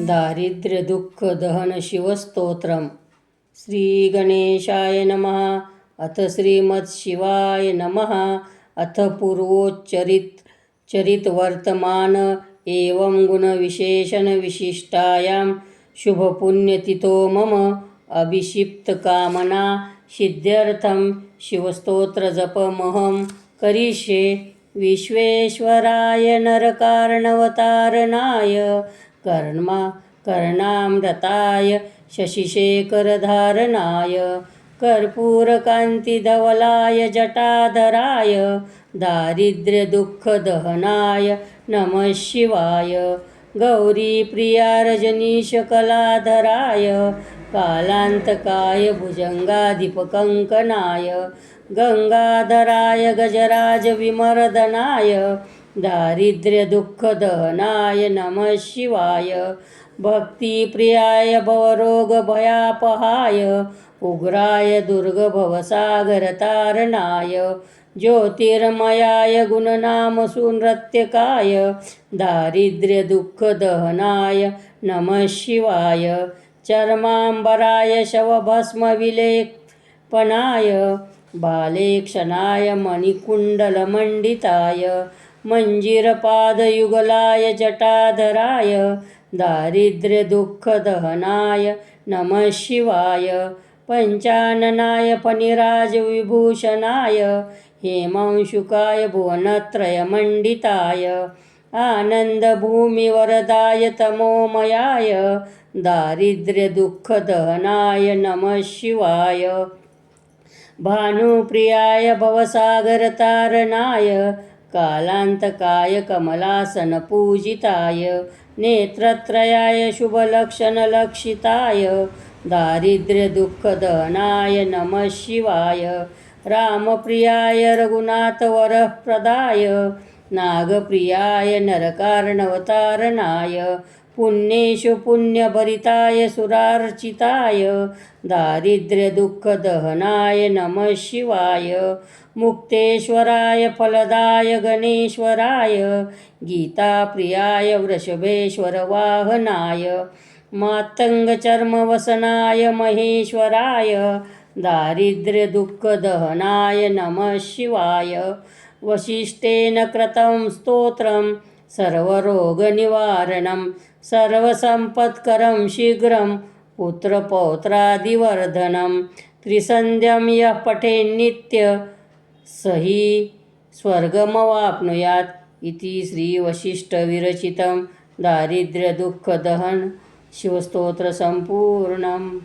दारिद्र्यदुःखदहन शिवस्तोत्रम्। श्रीगणेशाय नमः। अथ श्रीमत्शिवाय नमः। अथ पूर्वोच्चरितवर्तमान एवं गुणविशेषणविशिष्टायां शुभपुण्यतिथो मम अभिषिप्तकामना सिद्ध्यर्थं शिवस्तोत्रजपमहं करिष्ये। विश्वेश्वराय नरकारणवतारणाय कर्णामृताय शशिशेखरधारणाय कर्पूरकान्तिधवलाय जटाधराय दारिद्र्यदुःखदहनाय नमः शिवाय। गौरीप्रिया रजनीशकलाधराय कालान्तकाय भुजङ्गाधिपकङ्कणाय गङ्गाधराय गजराजविमर्दनाय दारिद्र्यदुःखदहनाय नमः शिवाय। भक्तिप्रियाय भवरोगभयापहाय उग्राय दुर्गभवसागरतारणाय ज्योतिर्मयाय गुणनामसुनृत्यकाय दारिद्र्यदुःखदहनाय नमः शिवाय। चर्माम्बराय शवभस्मविलेपनाय बालेक्षणाय मणिकुण्डलमण्डिताय मञ्जीरपादयुगलाय जटाधराय दारिद्र्यदुःखदहनाय नमः शिवाय। पञ्चाननाय फणिराजविभूषणाय हेमांशुकाय भुवनत्रयमण्डिताय आनन्दभूमिवरदाय तमोमयाय दारिद्र्यदुःखदहनाय नमः शिवाय। भानुप्रियाय भवसागरतारणाय कालान्तकाय कमलासनपूजिताय नेत्रत्रयाय शुभलक्षणलक्षिताय दारिद्र्यदुःखदहनाय नमः शिवाय। रामप्रियाय रघुनाथवरप्रदाय नागप्रियाय नरकारणवतारणाय पुण्येषु पुण्यभरिताय सुरार्चिताय दारिद्र्यदुःखदहनाय नमः शिवाय। मुक्तेश्वराय फलदाय गणेश्वराय गीताप्रियाय वृषभेश्वरवाहनाय मातङ्गचर्मवसनाय महेश्वराय दारिद्र्यदुःखदहनाय नमः शिवाय। वसिष्ठेन कृतं स्तोत्रं सर्वरोगनिवारणं सर्वसम्पत्करं शीघ्रं पुत्रपौत्रादिवर्धनं त्रिसन्ध्यं यः पठेन्नित्य स हि स्वर्गमवाप्नुयात् इति श्रीवसिष्ठविरचितं दारिद्र्यदुःखदहन शिवस्तोत्रसम्पूर्णम्।